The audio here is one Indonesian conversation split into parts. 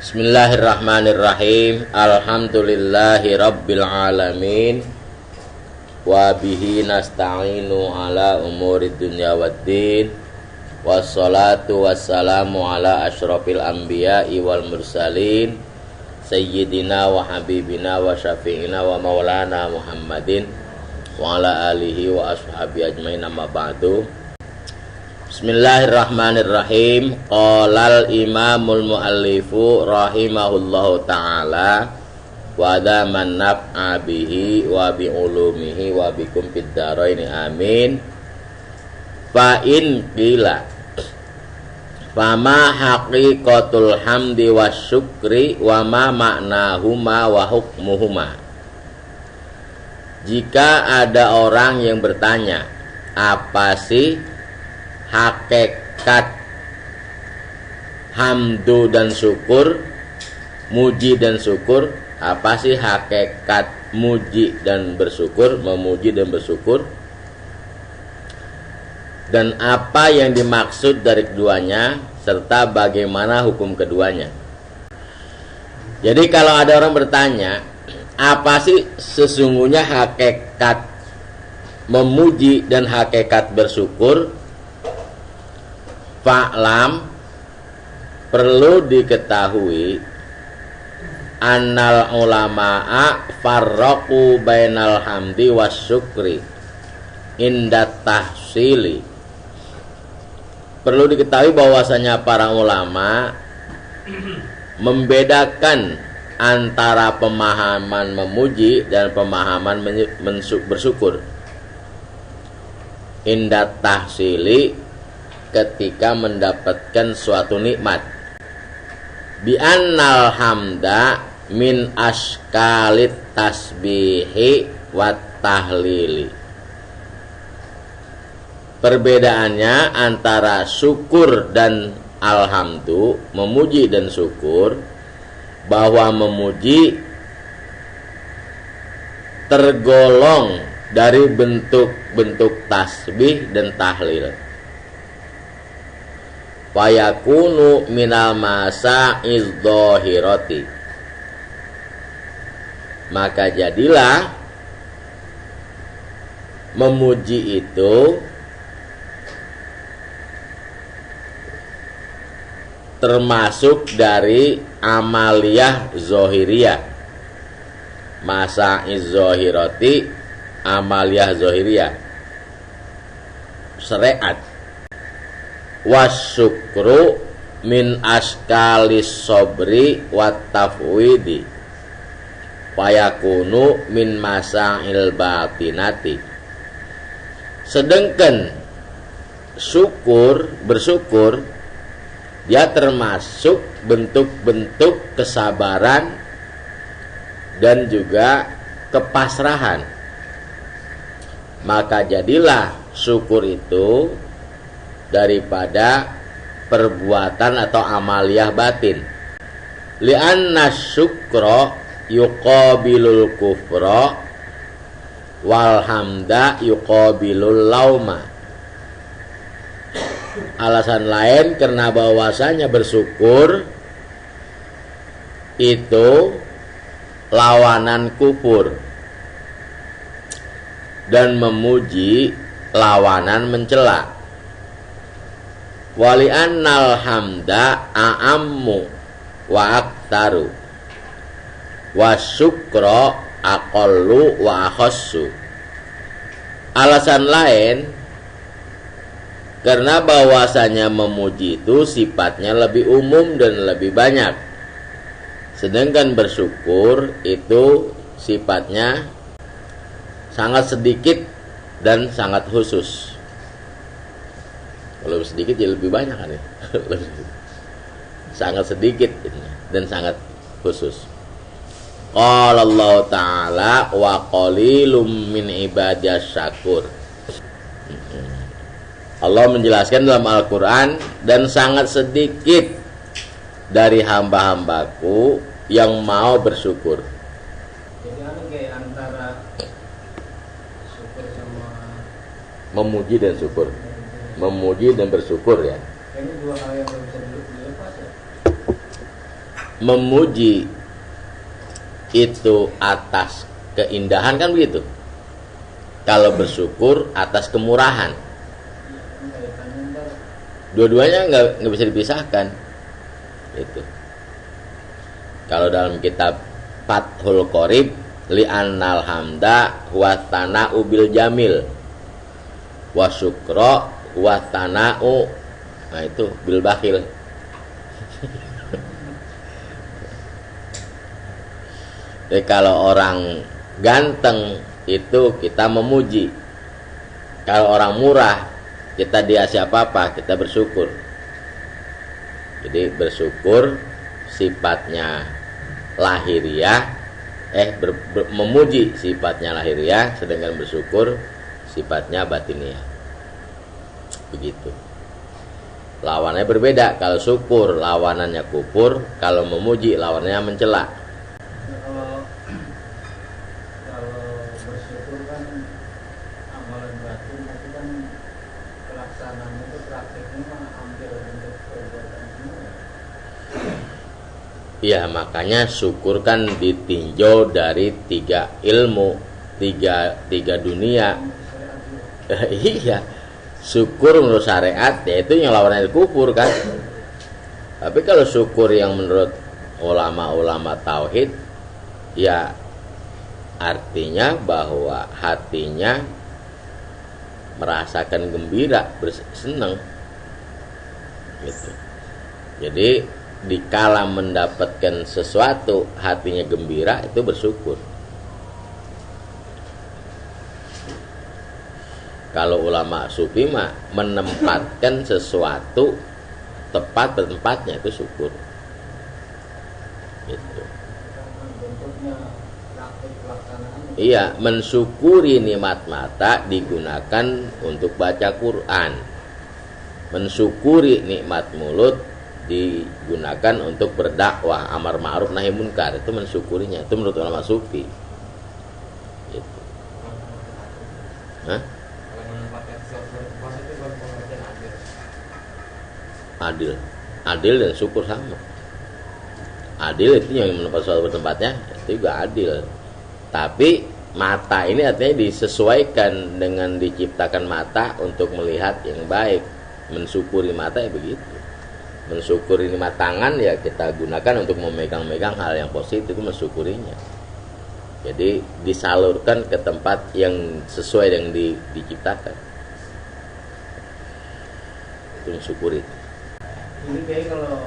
Bismillahirrahmanirrahim. Alhamdulillahi rabbil alamin. Wa bihi nasta'inu ala umuri dunya waddin. Wassalatu wassalamu ala asyrafil anbiya'i wal mursalin, sayyidina wa habibina wa syafi'ina wa maulana Muhammadin wa ala alihi wa ashabi ajmain, amma ba'du. Bismillahirrahmanirrahim. Qalal imamul muallifu rahimahullahu ta'ala wa daman naf'a bihi wa bi ulumihi wa bikum fid dharaini amin. Fa in qila fama haqiqatul hamdi wasyukri wa ma ma'nahuma wa hukmuhuma. Jika ada orang yang bertanya, apa sih hakikat hamdu dan syukur, muji dan syukur? Apa sih hakikat muji dan bersyukur, memuji dan bersyukur? Dan apa yang dimaksud dari keduanya, serta bagaimana hukum keduanya? Jadi kalau ada orang bertanya, apa sih sesungguhnya hakikat memuji dan hakikat bersyukur? Fa'lam, perlu diketahui, annal ulama'a farraqu bainal hamdi wasyukri indat tahsili. Perlu diketahui bahwasanya para ulama membedakan antara pemahaman memuji dan pemahaman bersyukur. Indat tahsili, ketika mendapatkan suatu nikmat. Bi annal hamda min ashkalit tasbihi wat tahlili. Perbedaannya antara syukur dan alhamdu, memuji dan syukur, bahwa memuji tergolong dari bentuk-bentuk tasbih dan tahlil. Fayakunu minal masa'iz dhahirati, maka jadilah memuji itu termasuk dari amaliyah zohiriyah. Masa'iz dhahirati, amaliyah zohiriyah, syariat. Wasyukru min askalis sobri wat tafwidi fayakunu min masail batinati. Sedangkan bersyukur, dia termasuk bentuk-bentuk kesabaran dan juga kepasrahan. Maka jadilah syukur itu daripada perbuatan atau amaliyah batin. Li'anna syukra yuqabilul kufra wal hamda yuqabilul lauma. Alasan lain karena bahwasanya bersyukur itu lawanan kufur dan memuji lawanan mencela. Wali annal hamda a'ammu wa aktaru wa syukra aqallu wa akhassu. Alasan lain karena bahwasanya memuji itu sifatnya lebih umum dan lebih banyak, sedangkan bersyukur itu sifatnya sangat sedikit dan sangat khusus. Kalau sedikit ya lebih banyak kan ya. Sangat sedikit dan sangat khusus. Qala Allah Ta'ala wa qalilum min ibadiyas syakur. Allah menjelaskan dalam Al-Quran, dan sangat sedikit dari hamba-hambaku yang mau bersyukur. Jadi kayak antara syukur sama memuji dan syukur. Memuji dan bersyukur ya. Kayaknya dua hal yang bisa dilepas ya. memuji itu atas keindahan kan begitu. Kalau bersyukur atas kemurahan. Dua-duanya nggak bisa dipisahkan. Itu. Kalau dalam kitab Fathul Qorib, li'annal hamda wa tana'u bil jamil wa syukra wa tana'u, nah itu bil bakhil. Jadi kalau orang ganteng itu kita memuji, kalau orang murah kita dikasih apa-apa kita bersyukur. Jadi bersyukur sifatnya lahiriah, memuji sifatnya lahiriah, sedangkan bersyukur sifatnya batiniah. Begitu. Lawannya berbeda. Kalau syukur lawanannya kufur, kalau memuji lawannya mencela. Kalau bersyukur kan amalan batin, tapi kan pelaksanaannya itu prakteknya mah hampir untuk perbuatan semua. Iya, makanya syukur kan ditinjau dari 3 ilmu, tiga dunia. Iya, syukur menurut syariat yaitu yang lawannya kufur kan. Tapi kalau syukur yang menurut ulama-ulama tauhid, ya artinya bahwa hatinya merasakan gembira, senang gitu. Jadi dikala mendapatkan sesuatu hatinya gembira, itu bersyukur. Kalau ulama sufi mah menempatkan sesuatu tepat bertempatnya, itu syukur gitu. Iya, mensyukuri nikmat mata digunakan untuk baca Quran. Mensyukuri nikmat mulut digunakan untuk berdakwah amar ma'ruf nahi munkar. Itu mensyukurinya. Itu menurut ulama sufi. Gitu. Hah? Adil dan syukur sama. Adil itu yang menempatkan sesuatu bertempatnya, itu juga adil. Tapi mata ini artinya disesuaikan dengan diciptakan mata untuk melihat yang baik. Mensyukuri mata ya begitu. Mensyukuri nikmat tangan ya kita gunakan untuk memegang-megang hal yang positif, itu mensyukurinya. Jadi disalurkan ke tempat yang sesuai dengan diciptakan. Itu mensyukuri. Ini kayak kalau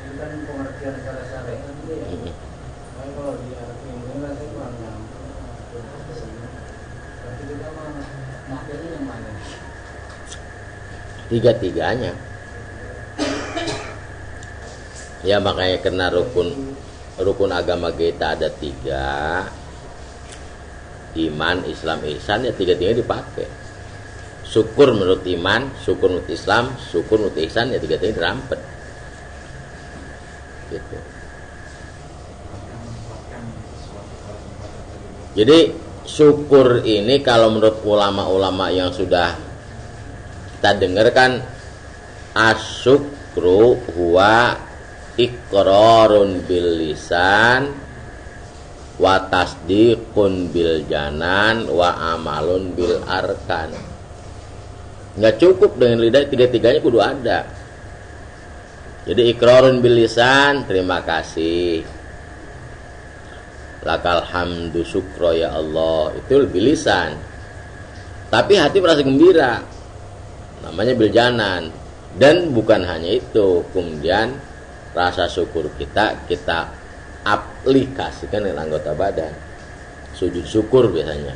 ini kan pengertian secara syariat gitu ya. Makanya kalau di arti ini rasanya kurang nyambung. Berarti kita makanya yang mana? Tiga-tiganya. Ya makanya kena rukun agama kita ada 3. Iman, Islam, ihsan, ya 3-tiganya dipakai. Syukur menurut iman, syukur menurut Islam, syukur menurut ihsan, ya 3-tiganya dirampet. Gitu. Jadi syukur ini kalau menurut ulama-ulama yang sudah kita dengarkan, asyukru huwa iqrarun bil lisan wa tasdiqun bil janan wa amalun bil arkan. Nggak cukup dengan lidah, 3-tiganya kudu ada. Jadi iqrarun bil lisan, terima kasih, lakal hamdu syukro ya Allah, itu lebih lisan. Tapi hati merasa gembira, namanya bil janan. Dan bukan hanya itu, kemudian rasa syukur kita aplikasikan dengan anggota badan. Sujud syukur biasanya.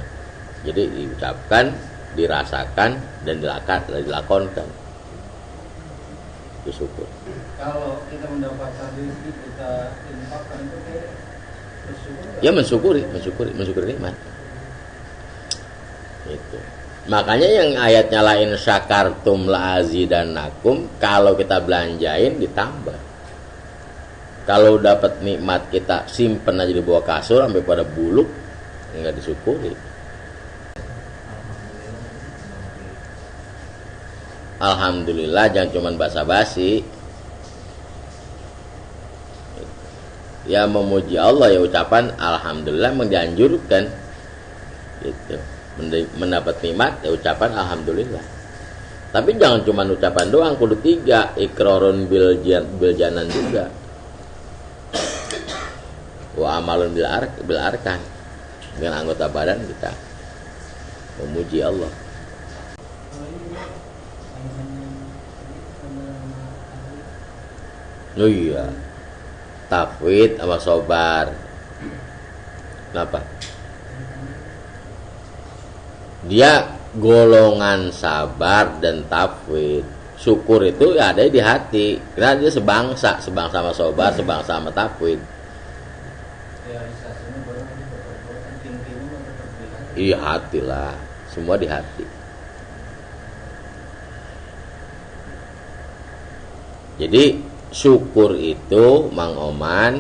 Jadi diucapkan, dirasakan, dan dilakonkan. Itu syukur. Kalau kita mendapatkan rezeki, kita infakkan, itu kayak bersyukur. Ya mensyukuri nikmat. Itu. Makanya yang ayatnya lain syakartum la azidannakum, kalau kita belanjain ditambah. Kalau dapat nikmat kita simpen aja di bawah kasur sampai pada buluk, enggak disyukuri. Alhamdulillah, jangan cuma basa-basi. ya memuji Allah, ya ucapan alhamdulillah mendianjurkan gitu. Mendapat nikmat ya ucapan alhamdulillah. Tapi jangan cuma ucapan doang, kudu 3, iqrarun bil janan juga. Wa amalun bil arkan, dengan anggota badan kita memuji Allah. Oh iya, tafwid sama sobar. Kenapa? Dia golongan sabar dan tafwid. Syukur itu ya ada di hati, karena dia sebangsa sama sobar, sebangsa sama tafwid. Realisasinya baru nanti berperbuatan, intinya tetap di hati. Iya, hati lah, semua di hati. Jadi syukur itu Mang Oman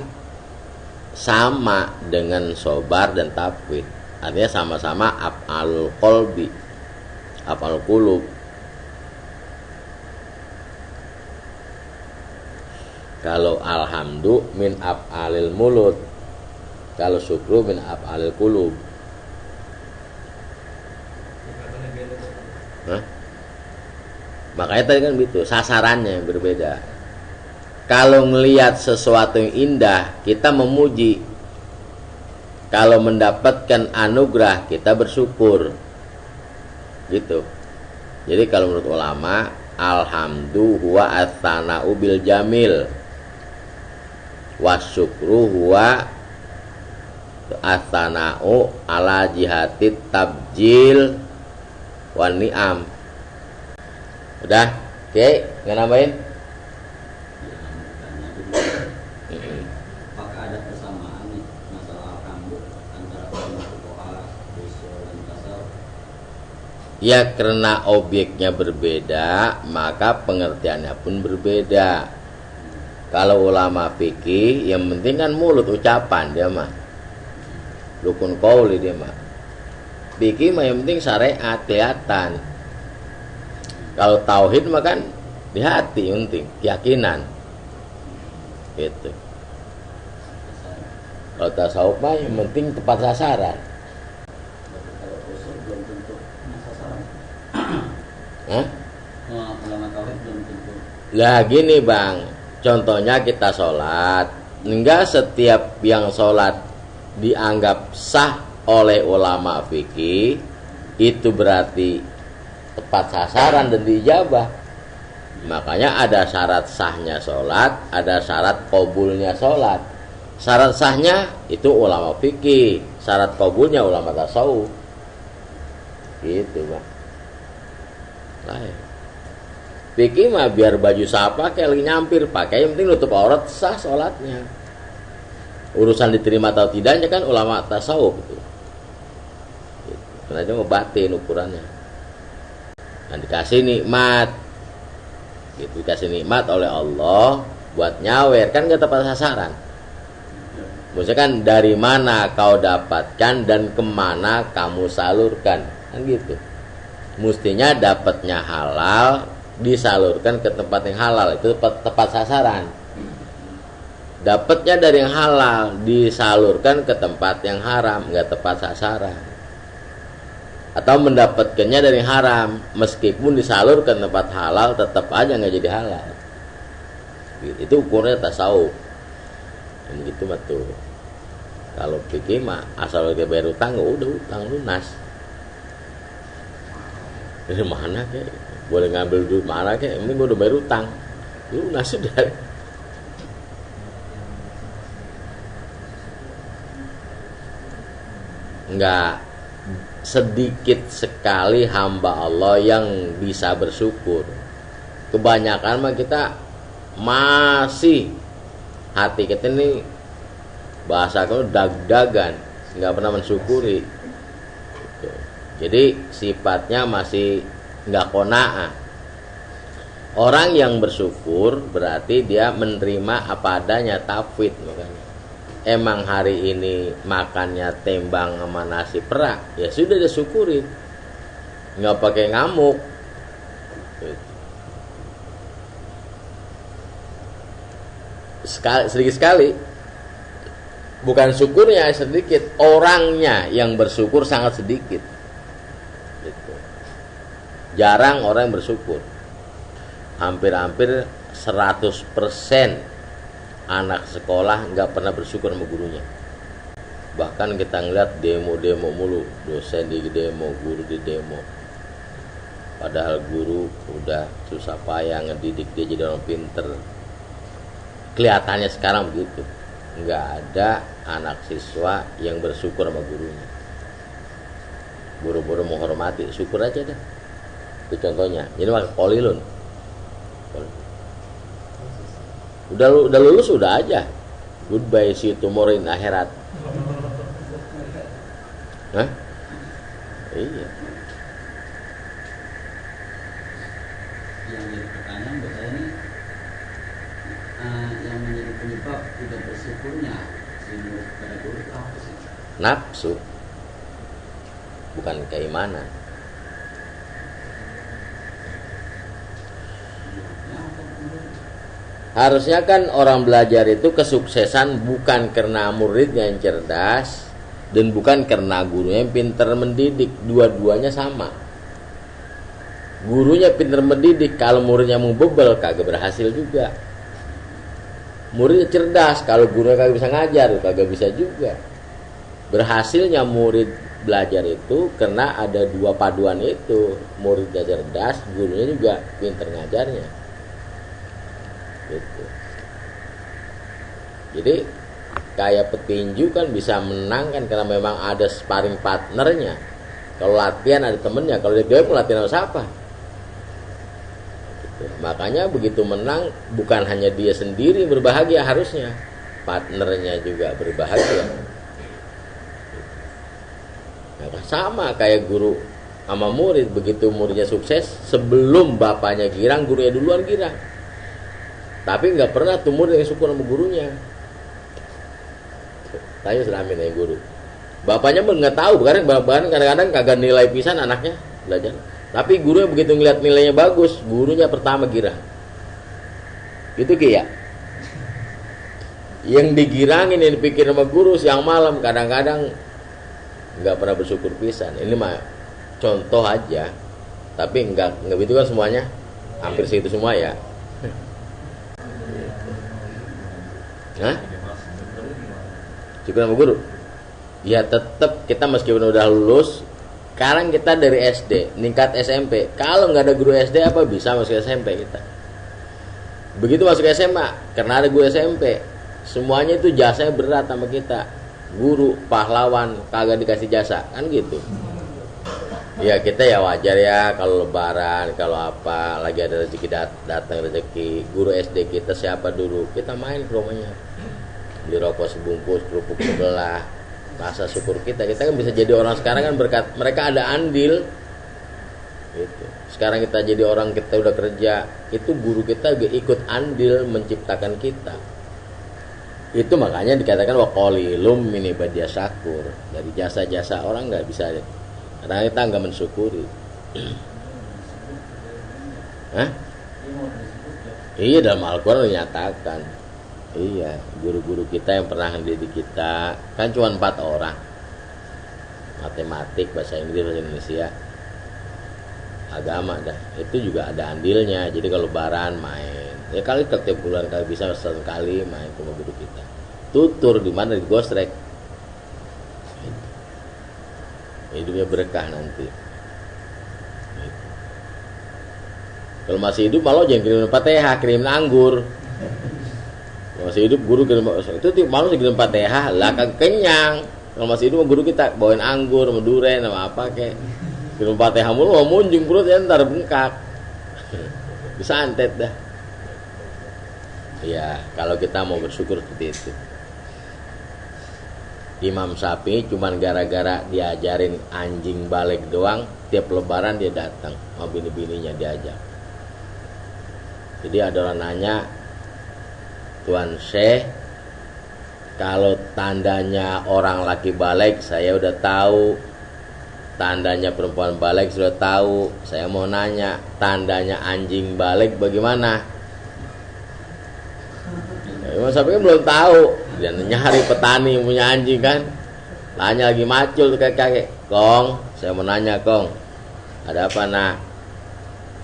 sama dengan sobar dan tafwid. Artinya sama-sama af'alul qalbi, af'alul qulub. Kalau alhamdu min af'alil mulut, kalau syukru min af'alil qulub. Hah? Makanya tadi kan gitu, sasarannya yang berbeda. Kalau melihat sesuatu yang indah, kita memuji. Kalau mendapatkan anugerah, kita bersyukur. Gitu. Jadi kalau menurut ulama, alhamdu huwa atsana'u bil jamil, wasyukru huwa atsana'u ala jihatit tabjil wan ni'am. Udah? Oke, nggak nambahin? Apakah ada persamaan nih masalah alhamdu antara fuqaha, usul dan tasawuf? Ya, karena objeknya berbeda, maka pengertiannya pun berbeda. Kalau ulama fikih, yang penting kan mulut, ucapan dia mah. Rukun qauli dia mah. Fikih mah yang penting syariat kelihatan. Kalau tauhid mah kan di hati, yang penting keyakinan. Gitu. Kalau tasawuf mah yang penting tepat sasaran. Kalau usul belum tentu sasaran. Hah? Ulama tauhid belum tentu. Lah gini bang, contohnya kita sholat, enggak setiap yang sholat dianggap sah oleh ulama fikih itu berarti tepat sasaran dan diijabah. Makanya ada syarat sahnya sholat, ada syarat qabulnya sholat. Syarat sahnya itu ulama fikih, syarat qabulnya ulama tasawuf. Gitu bang. Lain. Fikih mah biar baju siapa kayak lagi nyampir pakai, yang penting nutup aurat sah sholatnya. Urusan diterima atau tidaknya kan ulama tasawuf itu. Gitu. Karena itu mau batin ukurannya. Dan dikasih nikmat, gitu, dikasih nikmat oleh Allah buat nyawer, kan gak tepat sasaran. Maksudnya kan dari mana kau dapatkan dan kemana kamu salurkan, kan gitu. Mestinya dapatnya halal, disalurkan ke tempat yang halal, itu tepat sasaran. Dapatnya dari yang halal, disalurkan ke tempat yang haram, gak tepat sasaran. Atau mendapatkannya dari haram, meskipun disalurkan tempat halal tetap aja nggak jadi halal. Itu ukurnya tasawuf. Dan gitu mah tuh. Kalau fikih mah asal dia bayar utang, udah utang lunas. Dari mana kek? Boleh ngambil duit mana kek? Ini gue udah bayar utang, lunas sudah. Enggak. Sedikit sekali hamba Allah yang bisa bersyukur. Kebanyakan mah kita masih hati kita ini bahasa kalau dag-dagan, nggak pernah mensyukuri. Gitu. Jadi sifatnya masih nggak qanaah. Orang yang bersyukur berarti dia menerima apa adanya, tafwid makanya. Emang hari ini makannya tembang sama nasi perak, ya sudah disyukuri, nggak pakai ngamuk. Sedikit sekali Bukan syukurnya sedikit, orangnya yang bersyukur sangat sedikit. Gitu. Jarang orang yang bersyukur. Hampir-hampir 100% anak sekolah nggak pernah bersyukur sama gurunya. Bahkan kita ngeliat demo-demo mulu, dosen di demo, guru di demo. Padahal guru udah susah payah ngedidik dia jadi orang pinter. Kelihatannya sekarang begitu. Nggak ada anak siswa yang bersyukur sama gurunya. Buru-buru menghormati, syukur aja dah. Itu contohnya. Jadi maka kolilun. Udah lulus udah aja. Goodbye, see you tomorrow in akhirat. Hah? Iya. Yang jadi pertanyaan buat saya ini, yang menjadi penyebab tidak bersyukurnya si murid pada guru itu apa sih? Nafsu. Bukan keimanan. Harusnya kan orang belajar itu kesuksesan bukan karena muridnya yang cerdas dan bukan karena gurunya yang pintar mendidik. Dua-duanya sama. Gurunya pintar mendidik, kalau muridnya mau bebel kagak berhasil juga. Muridnya cerdas, kalau gurunya kagak bisa ngajar kagak bisa juga. Berhasilnya murid belajar itu karena ada dua paduan itu. Muridnya cerdas, gurunya juga pintar ngajarnya. Gitu. Jadi kayak petinju kan bisa menang kan karena memang ada sparring partnernya. Kalau latihan ada temennya, kalau dia pun latihan sama siapa. Gitu. Makanya begitu menang bukan hanya dia sendiri berbahagia, harusnya partnernya juga berbahagia. Nah, sama kayak guru sama murid, begitu muridnya sukses sebelum bapaknya girang, gurunya duluan girang. Tapi nggak pernah tuh murid yang syukur sama gurunya. Tanya selamin ya guru. Bapaknya pun nggak tahu, bahkan kadang-kadang kagak nilai pisan anaknya belajar. Tapi gurunya begitu ngeliat nilainya bagus, gurunya pertama girang. Gitu Ki ya. Yang digirangin yang dipikir sama guru siang malam kadang-kadang nggak pernah bersyukur pisan. Ini mah contoh aja. Tapi nggak begitu kan semuanya. Hampir segitu semua ya. Hah? Syukur sama guru? Ya tetap kita meskipun udah lulus, sekarang kita dari SD, meningkat SMP. Kalau nggak ada guru SD apa bisa masuk SMP kita? Begitu masuk SMA, karena ada guru SMP, semuanya itu jasanya berat sama kita. Guru, pahlawan, kagak dikasih jasa, kan gitu. Ya kita ya wajar ya kalau lebaran, kalau apa lagi ada rezeki datang rezeki. Guru SD kita siapa dulu? Kita main ke rumahnya, beli rokok sebungkus, kerupuk sebelah. Rasa syukur kita kan bisa jadi orang sekarang kan berkat mereka ada andil. Gitu. Sekarang kita jadi orang, kita udah kerja, itu guru kita juga ikut andil menciptakan kita. Itu makanya dikatakan wa qalilum min ibadiyas syakur. Dari jasa-jasa orang nggak bisa. Karena kita nggak mensyukuri. Hah? Iya, dalam Al-Quran dinyatakan. Iya, guru-guru kita yang pernah mendidik kita kan cuma 4 orang. Matematik, bahasa Inggris, bahasa Indonesia, agama dah. Itu juga ada andilnya. Jadi kalau lebaran main. Ya kali setiap bulan kali bisa sekali main ke rumah guru kita. Tutur di mana di Gosrek. Hidupnya berkah nanti. Kalau masih hidup malah jangan kirimin Fatihah, kirimin anggur. Kalau masih hidup guru kirim itu malu kirim Fatihah lah kagak kenyang. Kalau masih hidup guru kita bawain anggur, sama duren, sama apa kek. Kirim Fatihah mulu mau munjung perut ya ntar bengkak. Disantet dah. Ya, kalau kita mau bersyukur seperti itu. Imam Syafi'i cuman gara-gara diajarin anjing balik doang, tiap lebaran dia datang sama bini-bininya diajak. Jadi ada orang nanya, Tuan Syekh, kalau tandanya orang laki balik saya udah tahu, tandanya perempuan balik sudah tahu, saya mau nanya, tandanya anjing balik bagaimana? Imam Syafi'i belum tahu. Dan nyari petani yang punya anjing kan. Tanya lagi macul kakek, Kong, saya mau nanya Kong, ada apa nak?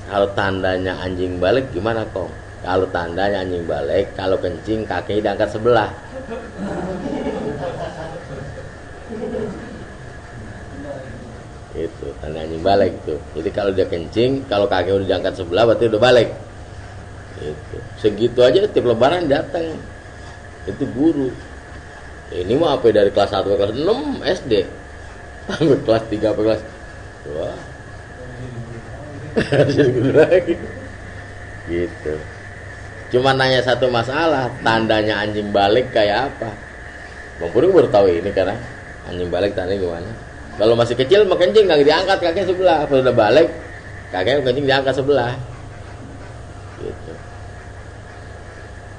Kalau tandanya anjing balik gimana Kong? Kalau tandanya anjing balik, kalau kencing kakinya diangkat sebelah. Itu tanda anjing balik itu. Jadi kalau dia kencing, kalau kakinya udah diangkat sebelah berarti udah balik. Itu. Segitu aja tiap lebaran datang. Itu guru. Ini mah apa dari kelas 1 ke kelas 6 SD. Sampai kelas 3 sampai kelas. Wah. Jadi guru lagi. Gitu. Cuma nanya satu masalah, tandanya anjing balik kayak apa? Bang Purung baru tahu ini karena anjing balik tandanya gimana? Kalau masih kecil mah kencing nggak diangkat kakinya sebelah. Kalau udah balik, kakinya kencing diangkat sebelah. Gitu.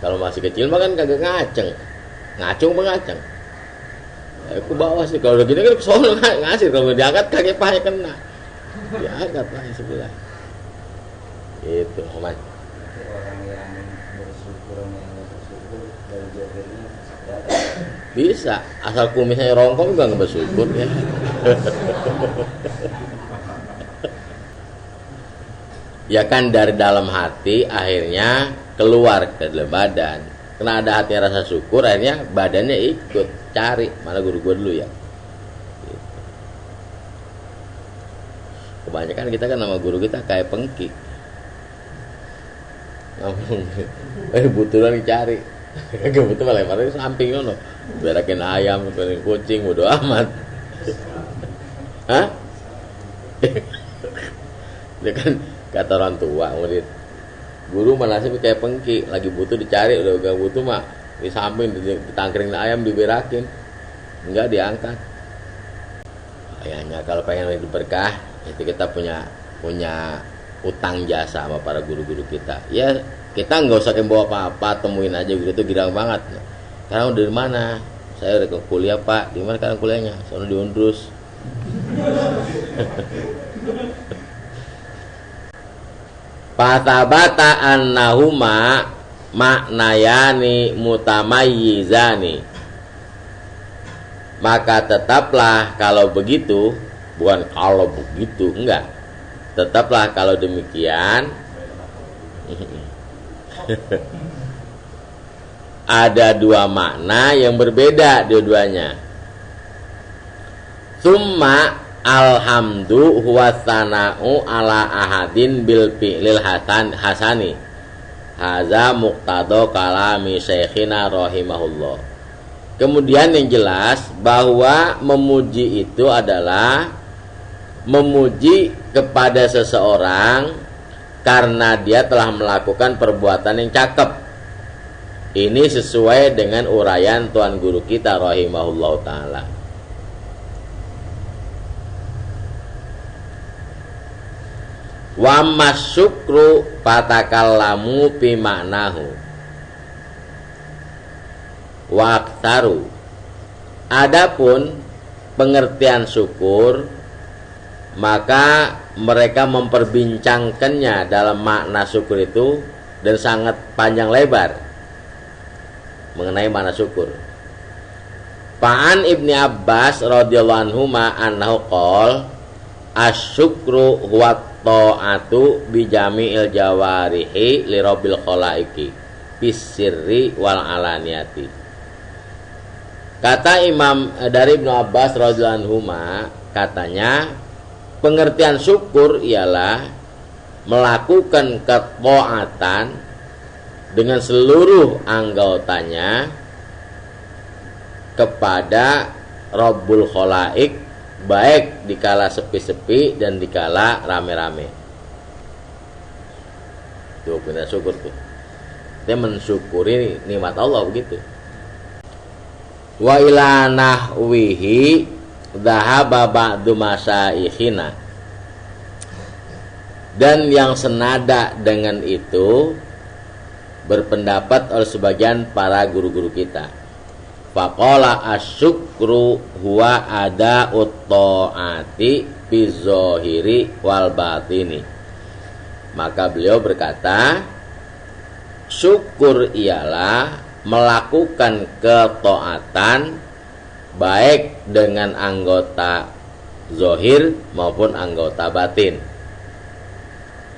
Kalau masih kecil mah kan kagak ngaceng. Ngacung apa ngaceng? Aku bawa sih. Kalau udah gini kan soalnya ngasih. Kalau diangkat kaki pahanya kena. Diangkat pahanya sebelah. Gitu, Oman. Orang yang bersyukur yang nggak bersyukur dari jodohnya Bisa, asal kumisnya rongkong juga nggak bersyukur ya. Ya kan dari dalam hati akhirnya keluar ke dalam badan. Karena ada hati rasa syukur, akhirnya badannya ikut cari. Mana guru gue dulu ya. Gitu. Kebanyakan kita kan nama guru kita kayak pengki. Butuhan dicari. Gak butuh malah lemparin samping ngono. Berakin ayam, berakin kucing, bodo amat. Hah? Dia kan kata orang tua murid. Guru mana sih kayak pengki, lagi butuh dicari, udah gak butuh mah di samping ditangkring ayam diberakin. Enggak diangkat. Kayaknya kalau pengen hidup berkah, itu kita punya utang jasa sama para guru-guru kita. Ya kita nggak usah bawa apa-apa, temuin aja guru itu girang banget. Sekarang dari mana? Saya udah ke kuliah Pak. Di mana sekarang kuliahnya? Soalnya di Undrus. Fatabata annahuma maknayani mutamayyizani. Maka tetaplah kalau begitu, bukan kalau begitu, enggak. Tetaplah kalau demikian ada dua makna yang berbeda dua-duanya. Summa alhamdu huwa sana'u ala ahadin bil fi'lil hasani. Haza muqtada kalami syekhina rahimahullah. Kemudian yang jelas bahwa memuji itu adalah memuji kepada seseorang karena dia telah melakukan perbuatan yang cakep. Ini sesuai dengan uraian Tuan Guru kita rahimahullah ta'ala. Wa masyukru fatakallamu fi ma'nahu wa aktaru. Adapun pengertian syukur, maka mereka memperbincangkannya dalam makna syukur itu dan sangat panjang lebar mengenai makna syukur. Fa'an Ibni Abbas radhiyallahu anhu annahu qol asyukru huwa ta'atu bi jami'il jawarihi li rabbil khalaiqi bisirri wal alaniyati. Kata Imam dari Ibnu Abbas radhiyallahu anhu katanya, pengertian syukur ialah melakukan ketaatan dengan seluruh anggotanya kepada Rabbul Khalaik, baik dikala sepi-sepi dan dikala rame-rame. Itu pengertian syukur tuh. Dia mensyukuri nikmat Allah begitu. Wa ila nahwihi dhahaba ba'du masyayikhina. Dan yang senada dengan itu berpendapat oleh sebagian para guru-guru kita. Faqala asyukru huwa ada'ut ta'ati fi zahiri wal batini. Maka beliau berkata, syukur ialah melakukan ketaatan baik dengan anggota zahir maupun anggota batin.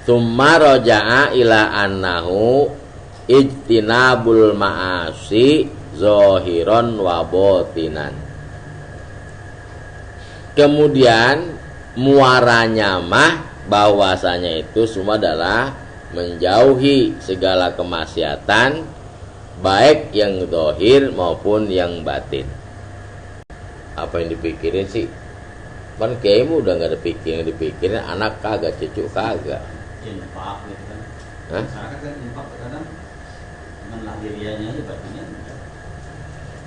Summa raja'a ila annahu ijtinabul ma'asi zahiron wa batinan. Kemudian muaranya mah bahwasanya itu semua adalah menjauhi segala kemaksiatan baik yang zahir maupun yang batin. Apa yang dipikirin sih? Kan kayaknya udah nggak ada yang dipikirin, anak kagak, cucu kagak. Infak gitu kan. Hah? Masyarakat kan infak kadang dengan lahiriahnya aja batinnya enggak.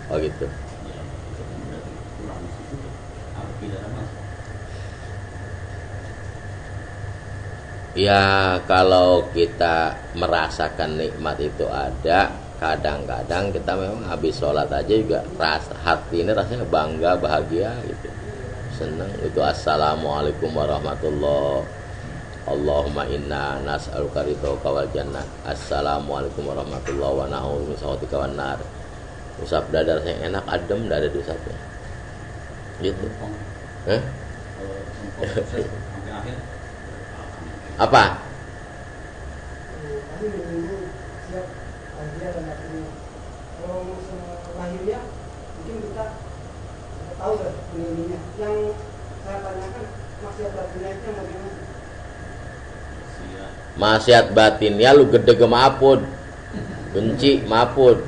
Oh gitu. Ya, itu kan berarti kurang di situ. Harus tidak sama. Ya kalau kita merasakan nikmat itu ada, kadang-kadang kita memang habis sholat aja juga hati ini rasanya bangga, bahagia gitu, senang itu. Assalamualaikum warahmatullahi, Allahumma inna nas'aluka ridhoka wal jannah. Assalamualaikum warahmatullahi wa na'udzu min sakhatika wan nar. Usap dada rasanya enak, adem, tidak ada dusapnya gitu. Hah? Sampai akhir Apa? Kami menunggu siap lahiriah dan batinnya. Kalau lahiriah mungkin kita tahu lah ini. Yang saya tanyakan maksiat batinnya itu yang bagaimana? Maksiat batinnya lu gede maapun, benci maapun,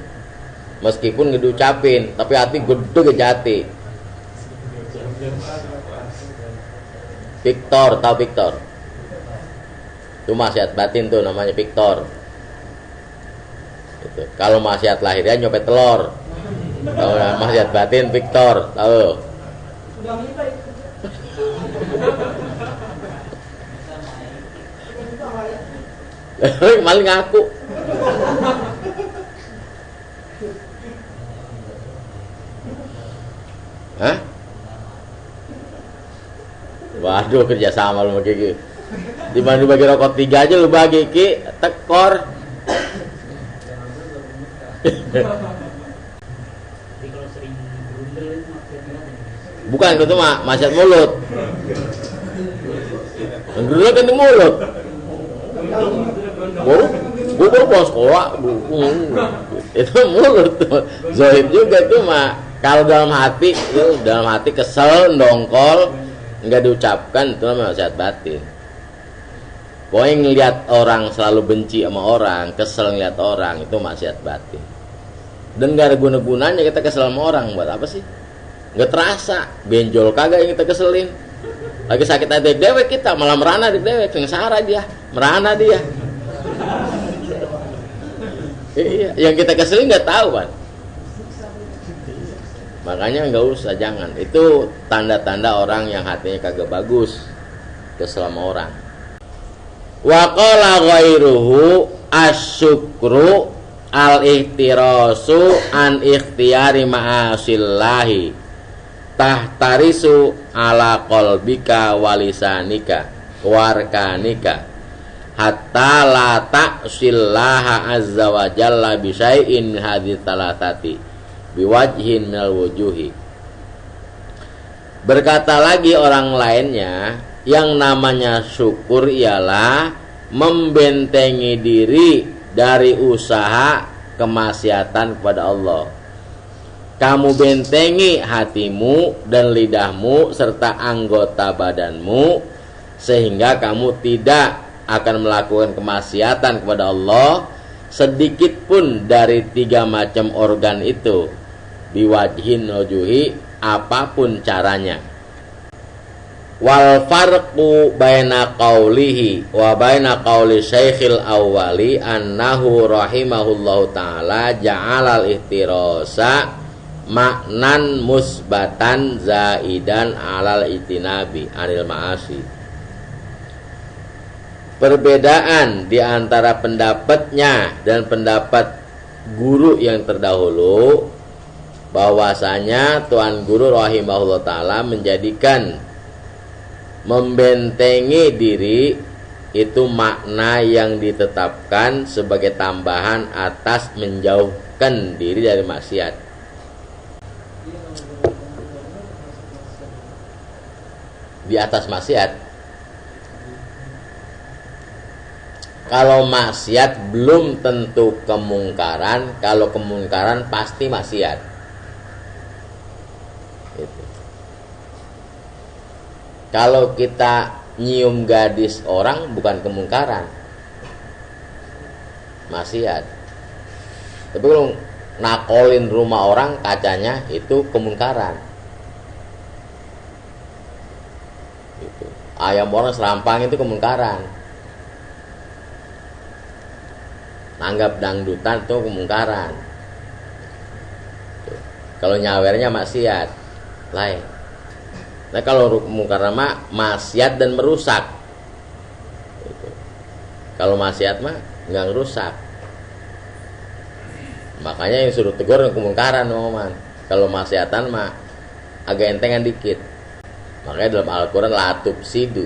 meskipun ngeducapin tapi hati gede kejati. Victor, tahu Victor? Itu maksiat batin tuh namanya Victor. Gitu. Kalau maksiat lahirnya nyopet telur. Kalau maksiat batin Victor, tahu? Sudah menyimpan itu. Maling ngaku. Hah? Waduh, kerja sama lu sama Kiki. Dibanding bagi rokok 3 aja lu bagi Ki, tekor. Bukan itu mah maksiat mulut. Gerundel kan di mulut. Gua baru sekolah, itu mulut tuh. Zohib juga tuh mah. Kalau dalam hati, itu dalam hati kesel, ndongkol, nggak diucapkan, itu namanya maksiat batin. Pokoknya ngelihat orang selalu benci sama orang, kesel ngelihat orang, itu maksiat batin. Dan gak ada guna-gunanya kita kesel sama orang, buat apa sih? Nggak terasa, benjol kagak yang kita keselin. Lagi sakit hati dewek kita, malah merana di dewek, sengsara dia, merana dia. Iya, yang kita keselin nggak tahu kan. Makanya nggak usah, jangan. Itu tanda-tanda orang yang hatinya kagak bagus, kesel sama orang. Wa qala ghairuhu asyukru al-ihtirasu an ikhtiyari ma'asillahi tahtarisu ala qalbika walisanika warkanika hatta la ta'sillaha azza wa jalla bi syai'in min hadhihi thalathati biwajhin minal wujuhi. Berkata lagi orang lainnya, yang namanya syukur ialah membentengi diri dari usaha kemaksiatan kepada Allah. Kamu bentengi hatimu dan lidahmu serta anggota badanmu sehingga kamu tidak akan melakukan kemaksiatan kepada Allah sedikit pun dari 3 macam organ itu, biwajhin wujuhi, apapun caranya. Wal farqu baina qaulihi wa baina qauli syekhil awwali annahu rahimahullahu ta'ala ja'alal ihtirasa maknan musbatan zaidan alal itinabi anil ma'asi. Perbedaan di antara pendapatnya dan pendapat guru yang terdahulu, bahwasanya Tuan Guru rahimahullah ta'ala menjadikan membentengi diri itu makna yang ditetapkan sebagai tambahan atas menjauhkan diri dari maksiat. Di atas maksiat. Kalau maksiat belum tentu kemungkaran, kalau kemungkaran pasti maksiat. Gitu. Kalau kita nyium gadis orang bukan kemungkaran, maksiat. Tapi kalau nakolin rumah orang kacanya itu kemungkaran. Gitu. Ayam orang serampang itu kemungkaran. Nanggap dangdutan itu kemungkaran. Kalau nyawernya maksiat lain. Nah kalau kemungkaran mah maksiat dan merusak. Gitu. Kalau maksiat mah nggak ngerusak. Makanya yang suruh tegur kemungkaran omongan. Kalau maksiatan mah agak entengan dikit. Makanya dalam Al-Quran la tufsidu,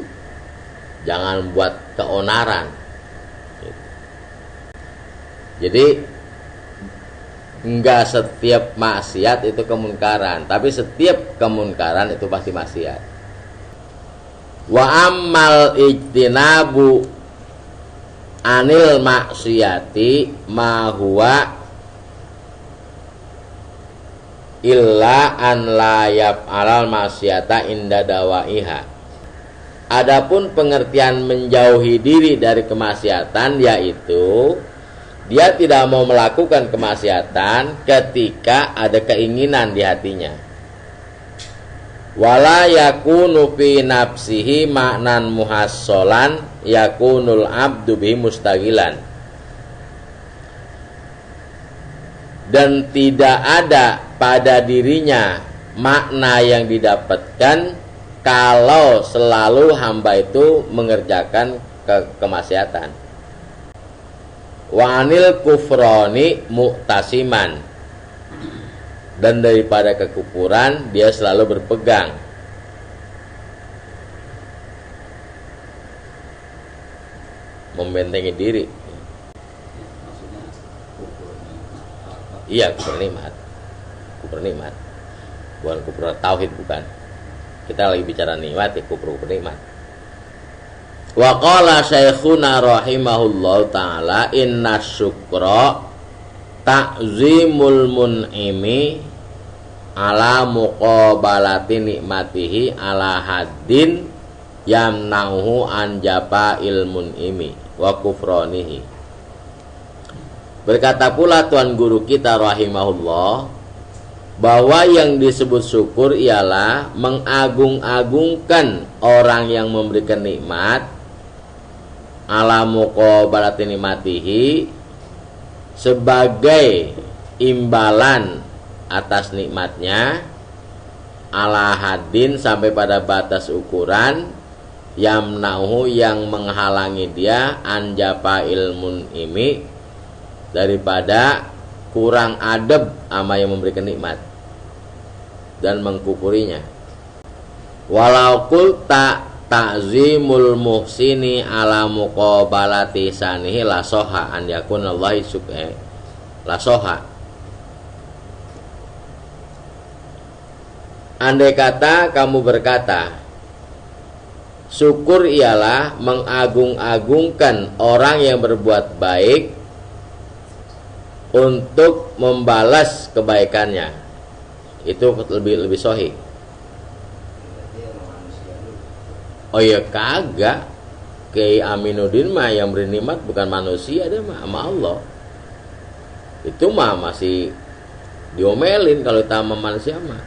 jangan buat keonaran. Jadi enggak setiap maksiat itu kemungkaran, tapi setiap kemungkaran itu pasti maksiat. Wa ammal ijtinabu anil maksiati ma huwa illa an la yaf'alal maksiata inda dawaiha. Adapun pengertian menjauhi diri dari kemaksiatan yaitu dia tidak mau melakukan kemaksiatan ketika ada keinginan di hatinya. Wala yakunu fi nafsihi ma'nan muhassolan yakunul abdu bihi mustagilan. Dan tidak ada pada dirinya makna yang didapatkan kalau selalu hamba itu mengerjakan kemaksiatan. Wanil kufroni muktasiman, dan daripada kekufuran dia selalu berpegang. Membentengi diri. Maksudnya kufur nikmat. Iya, kufur nikmat. Kufur nikmat. Bukan kufur tauhid, bukan. Kita lagi bicara nikmat, ya kufur nikmat. Wa qala syekhuna rahimahullahu ta'ala inna syukra ta'zimul mun'imi ala muqabalati nikmatihi ala haddin yamna'uhu an japa'il mun'imi wa kufranihi. Berkata pula Tuan Guru kita rahimahullah bahwa yang disebut syukur ialah mengagung-agungkan orang yang memberikan nikmat ala muqabalati nikmatihi sebagai imbalan atas nikmatnya ala hadin sampai pada batas ukuran yamna'uhu yang menghalangi dia anjapa ilmun imi daripada kurang adab sama yang memberikan nikmat dan mengkufurinya. Walau kulta ta'zimul muhsini ala muqabalati sanihi la soha an yakunallahi subhanahu la soha. Andai kata kamu berkata syukur ialah mengagung-agungkan orang yang berbuat baik untuk membalas kebaikannya, itu lebih sahih. Oh ya kagak. Kiai Aminuddin mah yang beri nikmat bukan manusia, dia mah sama Allah. Itu mah masih diomelin kalau sama manusia mah.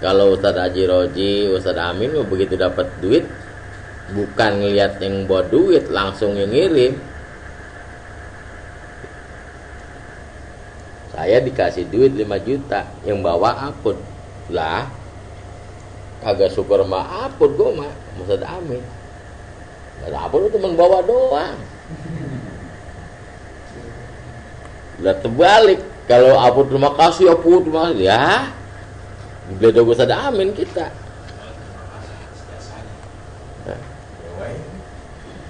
Kalau Ustadz Haji Roji, Ustadz Amin mah begitu dapat duit bukan ngelihat yang buat duit, langsung yang ngirim. Saya dikasih duit 5 juta, yang bawa apun. Lah kagak syukur mah apun gue mah Ustadz Amin. Gak apun itu teman bawa doang. Udah terbalik. Kalau apun terima kasih, apun terima kasih, ya beliau Ustadz Amin kita.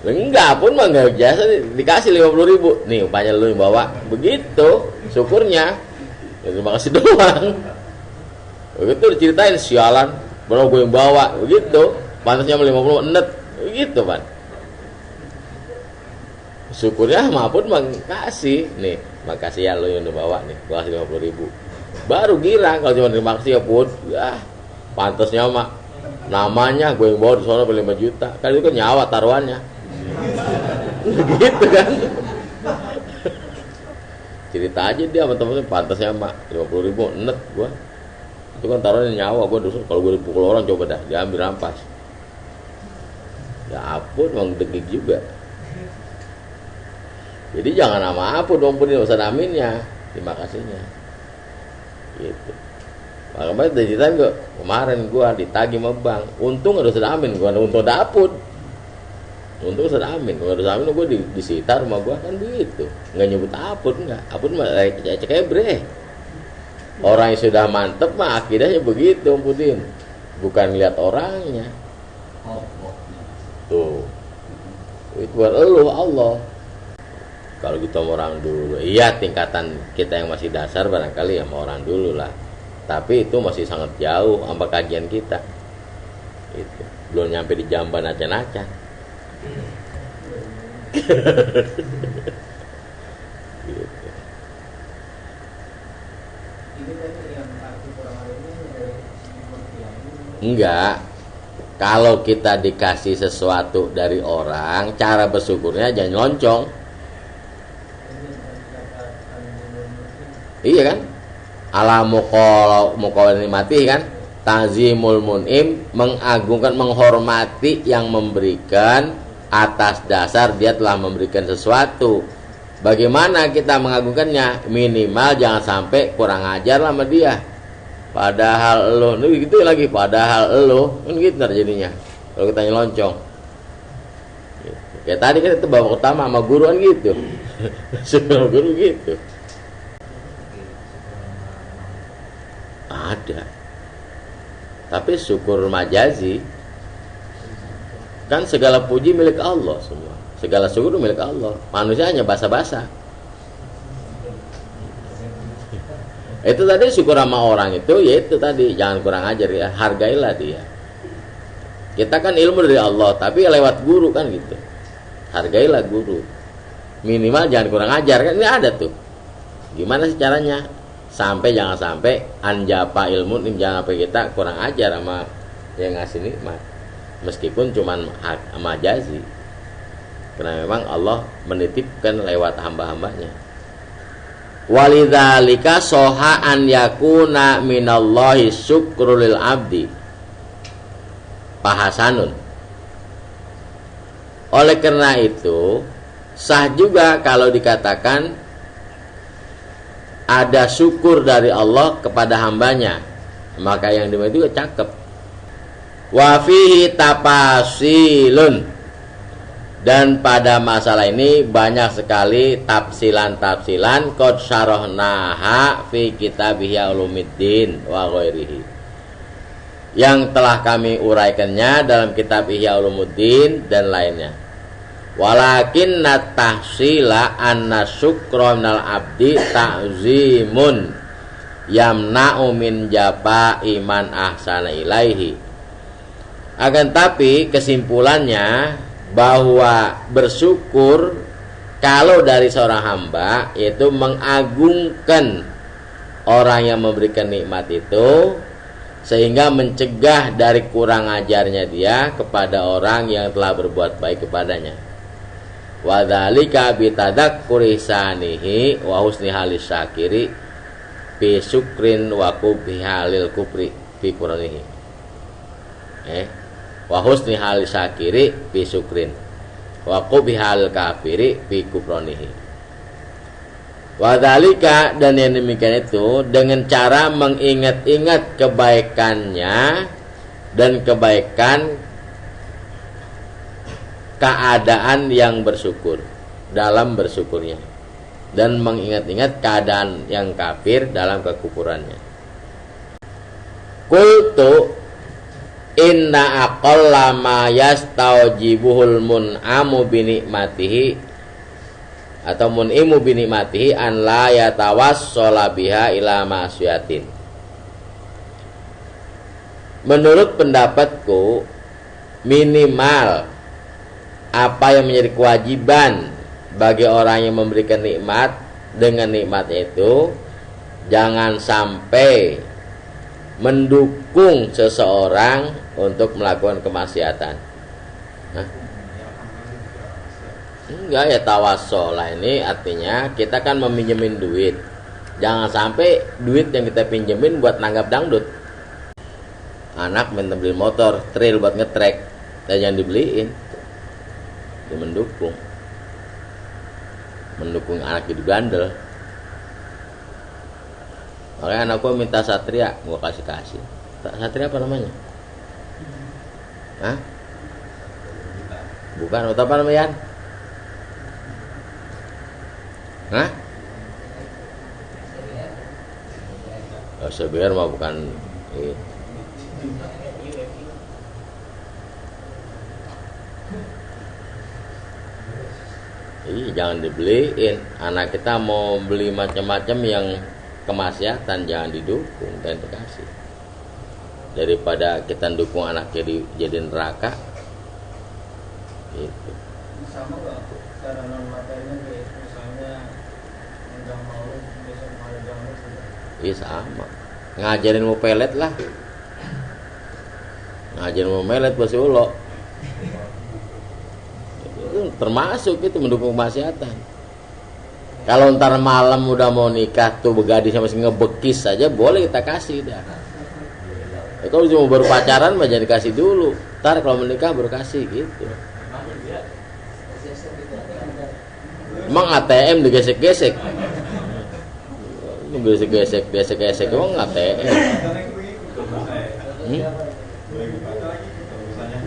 Enggak pun mah enggak biasa dikasih 50.000. Nih upahnya lu yang bawa. Begitu syukurnya. Ya, terima kasih doang. Begitu diceritain sialan, baru gue yang bawa. Begitu. Pantasnya 50 enet. Begitu, Pan. Syukurnya maupun mah kasih. Nih, makasih ya lu yang udah bawa nih. Gua kasih 50.000. Baru girang kalau cuma terima kasih ya pun. Ya, pantasnya mah namanya gue yang bawa di sana 5 juta. Kan itu kan nyawa taruhannya. Gitu kan. Cerita aja dia sama temen-temen pantasnya mak 50.000 net gua. Itu kan taruhannya nyawa gua dosa. Kalau gua dipukul orang coba dah diambil rampas. Ya ampun emang degig juga. Jadi jangan nama ampun ampunin usah aminnya. Terima kasihnya. Gitu. Makanya dari cerita gua kemarin gua ditagih sama bank. Untung ada usah amin gua untung dapur. Untuk usah amin, kalau usah amin gue disita rumah gue kan begitu, nggak nyebut apun nggak, apun mah cek bre. Orang yang sudah mantep mah akidahnya begitu, Pudin, bukan lihat orangnya. Tuh, itu buat elu Allah. Kalau kita sama orang dulu, iya tingkatan kita yang masih dasar barangkali ya sama orang dulu lah, tapi itu masih sangat jauh sama kajian kita. Itu belum nyampe di jamban acan-acan. Gitu. Enggak. Kalau kita dikasih sesuatu dari orang, cara bersyukurnya jangan loncong. Iya kan? Ala muqawal nikmati kan? Ta'zimul mun'im, mengagungkan, menghormati yang memberikan atas dasar dia telah memberikan sesuatu. Bagaimana kita mengagungkannya? Minimal jangan sampai kurang ajar lah sama dia. Padahal elo, ini gitu lagi. Padahal elo, kan gitu terjadinya. Kalau kita nyeloncong. Gitu. Kayak tadi kan itu bapak utama sama guru kan gitu. Sama guru gitu. Ada. Tapi syukur majazi kan segala puji milik Allah semua. Segala syukur milik Allah. Manusia hanya basa-basa. Itu tadi syukur sama orang itu, yaitu tadi jangan kurang ajar ya, hargailah dia. Kita kan ilmu dari Allah, tapi lewat guru kan gitu. Hargailah guru. Minimal jangan kurang ajar kan, ini ada tuh. Gimana sih caranya? Jangan sampai anjapa ilmu, jangan sampai kita kurang ajar sama yang ngasih nikmat. Meskipun cuman majazi, karena memang Allah menitipkan lewat hamba-hambanya. Walidzalika soha an yakuna minallahi syukru lil abdi pahasanun. Oleh karena itu sah juga kalau dikatakan ada syukur dari Allah kepada hambanya, maka yang dimana itu cakep. Wa fihi tapasilun, dan pada masalah ini banyak sekali tafsilan-tafsilan qad syarahnaha fi kitab Ihya Ulumuddin wa ghairihi, yang telah kami uraikannya dalam kitab Ihya Ulumuddin dan lainnya. Walakin natahsila anna syukra minal abdi ta'zimun yamna'u min jaba iman ahsana ilaihi. Akan tapi kesimpulannya bahwa bersyukur kalau dari seorang hamba yaitu mengagungkan orang yang memberikan nikmat itu, sehingga mencegah dari kurang ajarnya dia kepada orang yang telah berbuat baik kepadanya. Wa dzalika bi tadakkuri sanihi wa husni halis syakiri bi syukrin wa qubhi halil kufri fi quranihi. Wa husni halis syakiri bi syukrin wa qubhi halil kafiri bi kufranihi. Wa dzalika, dan yang demikian itu dengan cara mengingat-ingat kebaikannya dan kebaikan keadaan yang bersyukur dalam bersyukurnya, dan mengingat-ingat keadaan yang kafir dalam kekufurannya. Qultu, inna aqalla ma yastaujibuhul mun'amu binikmatihi atau mun'imu binikmatihi an la yatawassala biha ila ma'siyatin. Menurut pendapatku, minimal apa yang menjadi kewajiban bagi orang yang memberikan nikmat, dengan nikmat itu jangan sampai mendukung seseorang untuk melakukan kemaksiatan. Hah? Enggak ya, tawassolah ini artinya kita kan meminjemin duit. Jangan sampai duit yang kita pinjemin buat nanggap dangdut. Anak minta beli motor trail buat ngetrek, dan jangan dibeliin. Dia mendukung anak jadi bandel. Makanya anakku minta Satria, gua kasih. Satria apa namanya? Hah? Bukan, atau apa namanya? Hah? Oh, CBR mah bukan. Jangan dibeliin. Anak kita mau beli macam-macam yang kemaksiatan, jangan didukung dan dikasih. Daripada kita dukung anaknya jadi neraka. Itu. Sama gak cara non materinya kayak misalnya undang maulid besok malam maulid juga. Iya sama. Ngajarin mau pelet lah. Ngajarin mau melet basi ulo. Itu termasuk itu mendukung kemaksiatan. Kalau ntar malam udah mau nikah tuh begadis sama si ngebekis saja boleh kita kasih dah. Ya, kalau cuma baru pacaran mah jangan dikasih dulu. Ntar kalau menikah baru kasih gitu. Emang ATM digesek-gesek. Gesek-gesek emang ATM.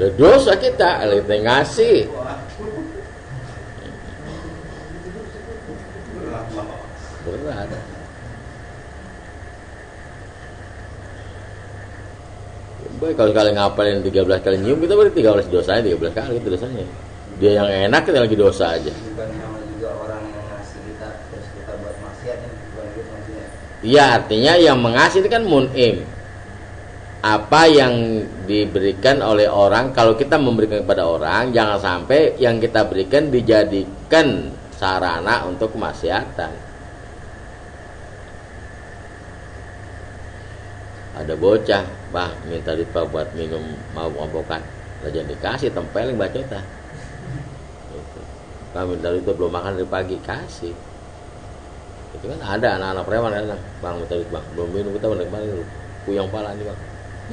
Udah dosa kita ngasih. Berat. Baik, kalau sekali ngapalin 13 kali nyium, kita berarti 13 dosanya, 13 kali itu dosanya. Dia yang enak, kita lagi dosa aja. Bukan sama juga orang yang ngasih kita terus kita buat maksiat, bukan gitu maksudnya. Iya, artinya yang mengasih itu kan mun'im. Apa yang diberikan oleh orang, kalau kita memberikan kepada orang, jangan sampai yang kita berikan dijadikan sarana untuk kemaksiatan. Ada bocah, Bang, minta duit Pak buat minum mabuk-mabukan. Jangan dikasih, tempelin bacota. Gitu. Pak minta duit belum makan dari pagi, kasih. Itu kan ada anak-anak preman kan, Bang minta duit Bang, belum minum kita menikmati kuyang pala nih Bang.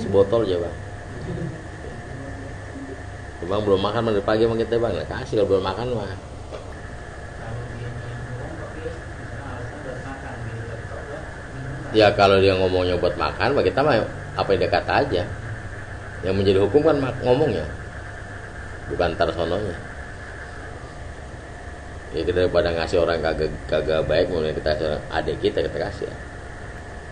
Sebotol aja Bang. Bang belum makan dari pagi sama kita Bang, nah, kasih kalau belum makan mah. Ya kalau dia ngomongnya buat makan, kita mah apa yang dia kata aja. Yang menjadi hukum kan ngomongnya, bukan tarsononya. Ya kita daripada ngasih orang kagak baik, mulai kita kasih adik kita kasih.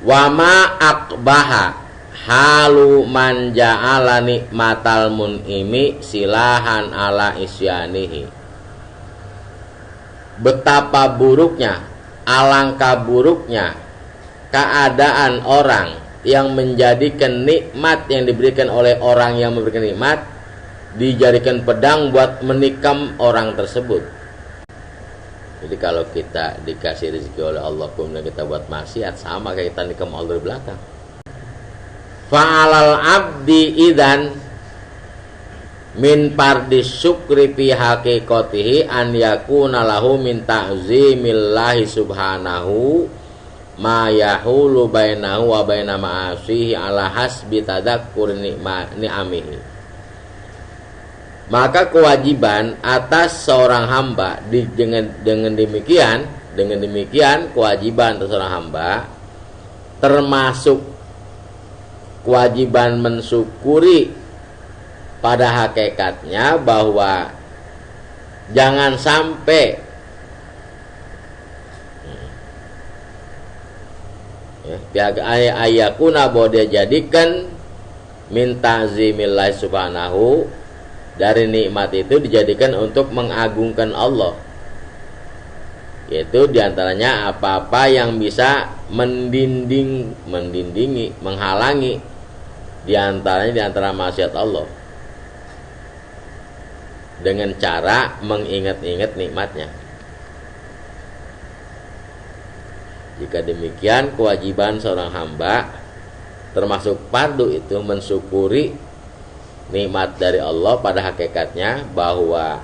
Wama akbaha halu man ja'ala nikmatal mun'imi silahan ala isyanihi. Betapa buruknya, alangkah buruknya keadaan orang yang menjadikan nikmat yang diberikan oleh orang yang memberikan nikmat dijadikan pedang buat menikam orang tersebut. Jadi kalau kita dikasih rezeki oleh Allah kemudian kita buat maksiat, sama kayak kita nikam Allah di belakang. Fa'alal abdi idan min pardis syukri fi haqiqatihi an yakuna lahu min ta'zimillahi subhanahu ma yahulu bainahu wa baina ma'asihi ala hasbi tadakkur ni'amihi. Maka kewajiban atas seorang hamba dengan demikian kewajiban atas seorang hamba termasuk kewajiban mensyukuri pada hakikatnya bahwa jangan sampai ayakuna bahwa dia jadikan min ta'zimillah subhanahu, dari nikmat itu dijadikan untuk mengagungkan Allah, yaitu diantaranya apa-apa yang bisa mendindingi, menghalangi diantaranya diantara maksiat Allah, dengan cara mengingat-ingat nikmatnya. Jika demikian, kewajiban seorang hamba termasuk fardu itu mensyukuri nikmat dari Allah pada hakikatnya, bahwa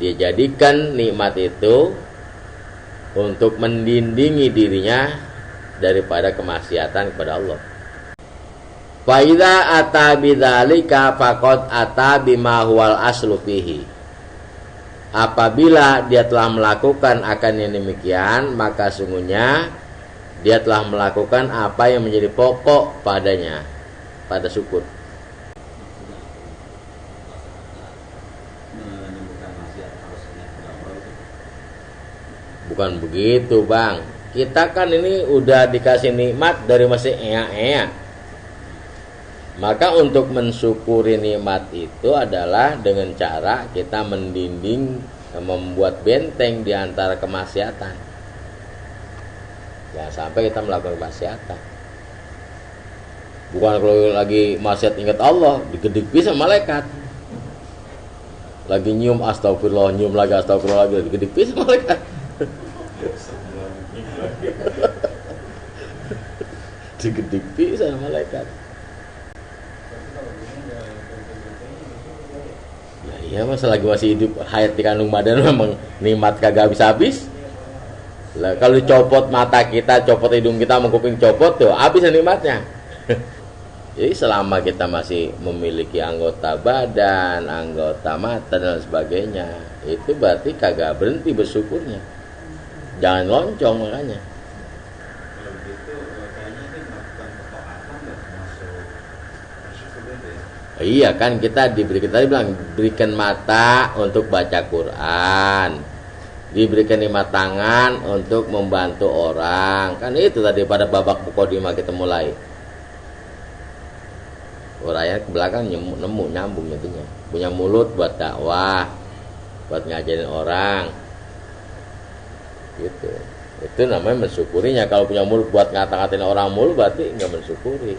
dia jadikan nikmat itu untuk mendindingi dirinya daripada kemaksiatan kepada Allah. Fa idza ata bidzalika faqad ata bima huwal aslu fihi. Apabila dia telah melakukan akan yang demikian, maka sungguhnya dia telah melakukan apa yang menjadi pokok padanya, pada syukur. Bukan begitu, Bang. Kita kan ini udah dikasih nikmat dari masih ea-ea. Maka untuk mensyukuri nikmat itu adalah dengan cara kita mendinding, membuat benteng di antara kemaksiatan. Jangan sampai kita melakukan kemaksiatan. Bukan kalau lagi maksiat ingat Allah, digedik bisa malaikat. Lagi nyium astagfirullah, nyium lagi astagfirullah, lagi digedik bisa malaikat. Digedik bisa malaikat. Ya iya, masa lagi masih hidup hayat di kandung badan memang nikmat kagak habis-habis. Lah kalau dicopot mata kita, copot hidung kita, kuping copot tuh habis nikmatnya. Jadi selama kita masih memiliki anggota badan, anggota mata dan sebagainya, itu berarti kagak berhenti bersyukurnya. Jangan loncong makanya. Kalau begitu kayaknya ini melakukan ketaatan nggak termasuk bersyukur ya? Iya kan, kita tadi bilang berikan mata untuk baca Quran, diberikan 5 tangan untuk membantu orang. Kan itu tadi pada babak muqaddimah kita mulai. Uraian ke belakang nyambung intinya. Punya mulut buat dakwah, buat ngajarin orang. Gitu. Itu namanya mensyukurinya. Kalau punya mulut buat ngata-ngatain orang mulu berarti enggak mensyukuri.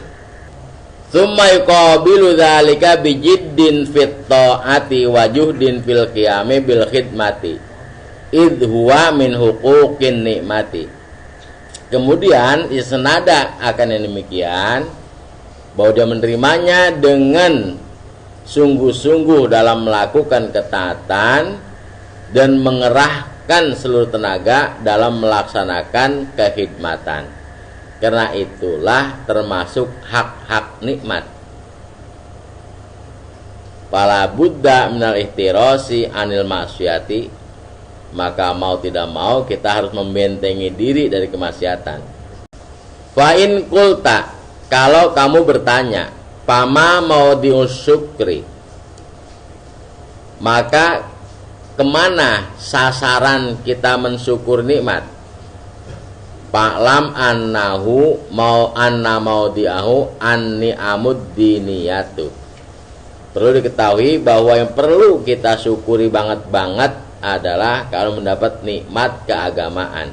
Tsumma yuqabilu dzalika bijiddin fit ta'ati wa juhdin fil qiyami bil khidmati. Idh huwa min huquqin nikmati. Kemudian senada akan yang demikian, bahwa dia menerimanya dengan sungguh-sungguh dalam melakukan ketaatan dan mengerahkan seluruh tenaga dalam melaksanakan kekhidmatan. Karena itulah termasuk hak-hak nikmat. Fala budda minal ihtirasi anil maksiati, maka mau tidak mau kita harus membentengi diri dari kemaksiatan. Fa in qulta, kalau kamu bertanya, pama mau diusyukri, maka kemana sasaran kita mensyukur nikmat? Fa'lam annahu mau anna maudiahu anni amud diniyatu. Perlu diketahui bahwa yang perlu kita syukuri banget-banget adalah kalau mendapat nikmat keagamaan,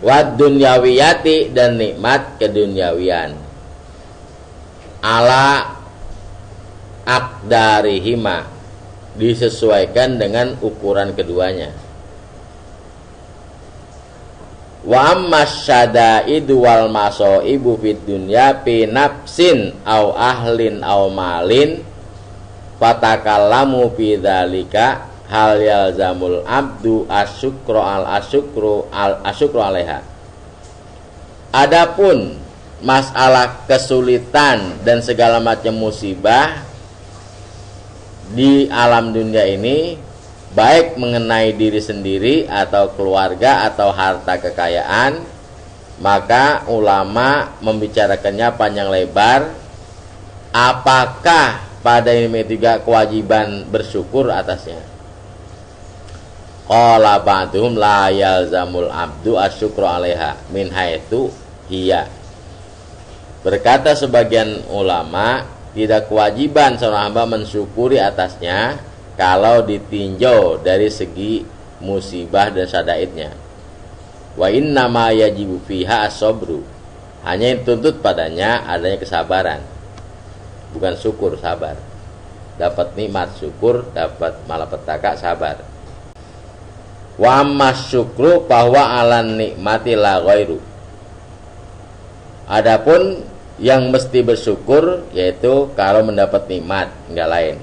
wad dunyawiyati, dan nikmat kedunyawian, ala aqdarihima, disesuaikan dengan ukuran keduanya. Wa ammas syadaidu wal masaibu fid dunya fi nafsin au ahlin au malin fatakallamu fi dzalika hal yalzamul abdu asyukru alaiha. Adapun masalah kesulitan dan segala macam musibah di alam dunia ini, baik mengenai diri sendiri atau keluarga atau harta kekayaan, maka ulama membicarakannya panjang lebar. Apakah pada ini tiga kewajiban bersyukur atasnya? Qala ba'duhum la yalzamul abdu asyukru alaiha min haitsu hiya. Berkata sebagian ulama, tidak kewajiban seorang hamba mensyukuri atasnya kalau ditinjau dari segi musibah dan syadaidnya. Wa inna ma yajibu fiha as-sabru. Hanya yang tuntut padanya adanya kesabaran. Bukan syukur, sabar. Dapat nikmat syukur, dapat malapetaka sabar. Wa amma syukru bahwa alan nikmati la ghairu. Adapun yang mesti bersyukur yaitu kalau mendapat nikmat, enggak lain.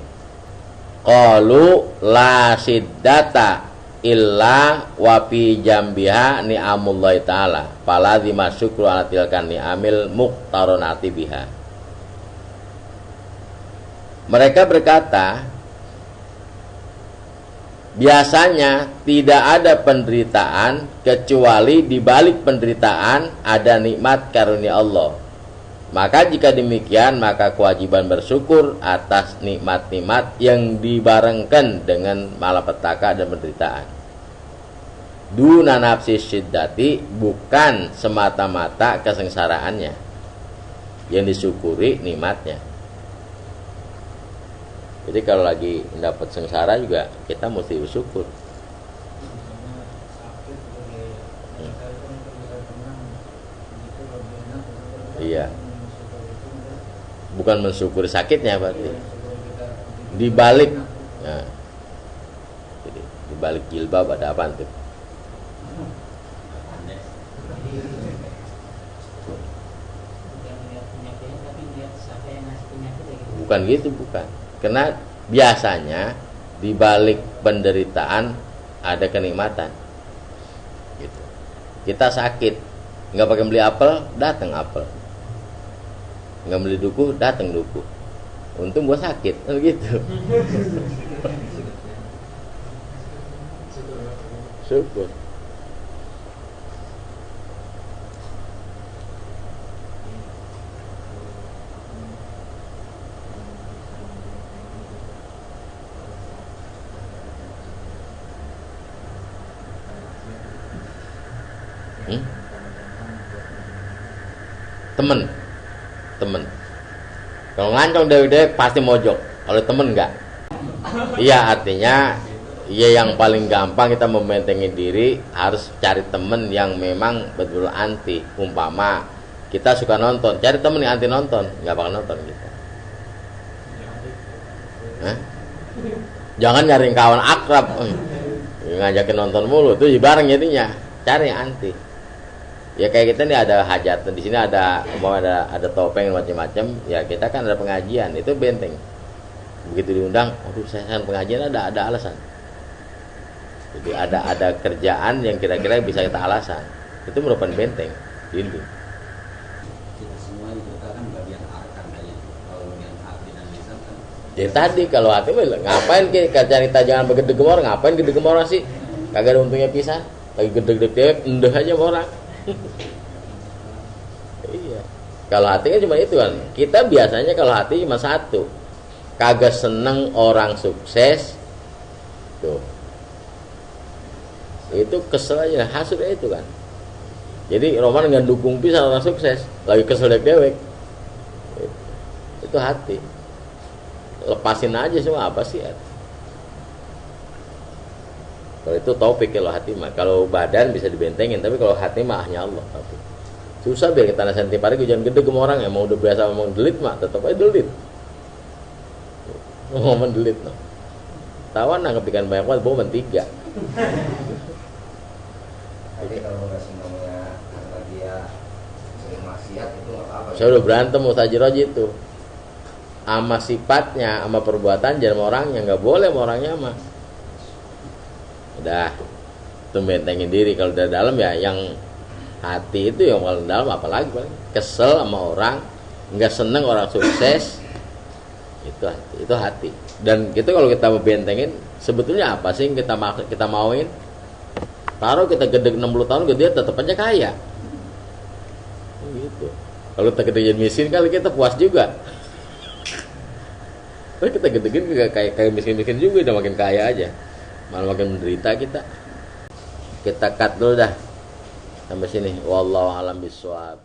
Qalu la siddata illa wa fi jambiha ni'amullahi ta'ala falazima syukru ala tilkan ni'amil muqtaronati biha. Mereka berkata, biasanya tidak ada penderitaan kecuali di balik penderitaan ada nikmat karunia Allah. Maka jika demikian, maka kewajiban bersyukur atas nikmat-nikmat yang dibarengkan dengan malapetaka dan penderitaan. Duna nafsi syiddati, bukan semata-mata kesengsaraannya yang disyukuri nikmatnya. Jadi kalau lagi dapat sengsara juga kita mesti bersyukur. Misalnya sakit sebagai saya kan bisa tenang begitu lebih enak Iya. mensyukur itu enggak. Bukan mensyukuri sakitnya berarti. Syukur kita Di balik, nah, jadi di balik jilbab ada apa tuh? Bukan lihat penyakitnya, tapi lihat siapa yang ngasih penyakit gitu. Bukan gitu, bukan. Karena biasanya di balik penderitaan ada kenikmatan. Gitu. Kita sakit, nggak pakai beli apel, datang apel. Nggak beli duku, datang duku. Untung gua sakit, gitu. Syukur. Temen kalau ngancong dewek pasti mojok, kalau temen enggak. Iya, artinya ya yang paling gampang kita membentengi diri harus cari temen yang memang betul anti. Umpama kita suka nonton, cari temen yang anti nonton, nggak bakal nonton kita. Hah? Jangan nyari kawan akrab, ngajakin nonton mulu, itu bareng jadinya. Cari yang anti. Ya kayak kita nih ada hajatan di sini, ada topeng macam-macam, ya kita kan ada pengajian, itu benteng. Begitu diundang, aduh saya kan pengajian, ada alasan. Jadi ada kerjaan yang kira-kira bisa kita alasan. Itu merupakan benteng, dinding. Kita semua itu kan bagian arkan kayaknya. Kalau bagian hati dan lisan kan. Jadi tadi kalau hati ngapain kita cari jangan begedegem orang, ngapain gedegem orang sih? Kagak ada untungnya pisan. Lagi gedeg-gedeg, endeh aja sama orang. Iya. Kalau hati kan cuma itu kan. Kita biasanya kalau hati cuma satu, kagak seneng orang sukses. Tuh. Itu kesel aja, hasud itu kan. Jadi Roman nggak dukung pisan orang sukses, lagi kesel dewek. Itu hati. Lepasin aja semua, apa sih? Kalau itu topik, kalau hati mah. Kalau badan bisa dibentengin, tapi kalau hati mah hanya Allah. Tapi susah biar kita nasehatin tiap hari, jangan gede ke orang yang mau udah biasa ngomong delit mah, tetap aja delit. Ngomong delit no. Tawan nangkep ikan banyak banget, bawa mentiga. Jadi kalau nggak namanya karena dia sering maksiat itu nggak apa-apa. Saya udah berantem Ustaz Jiroji itu. Sama sifatnya, sama perbuatan, jangan sama orangnya, nggak boleh sama orangnya mah. Udah, itu bentengin diri. Kalau dari dalam ya yang hati itu yang paling dalam, apalagi paling kesel sama orang, nggak seneng orang sukses, itu hati. Dan gitu kalau kita mau bentengin, sebetulnya apa sih yang kita mauin? Taruh kita gede 60 tahun dia tetap aja kaya. Gitu. Kalau kita gede miskin kali kita puas juga. Tapi kita gede-gede kayak miskin-miskin juga, udah makin kaya aja. Malah makin menderita kita. Kita cut dulu dah sampai sini. Wallahu a'lam bishawab.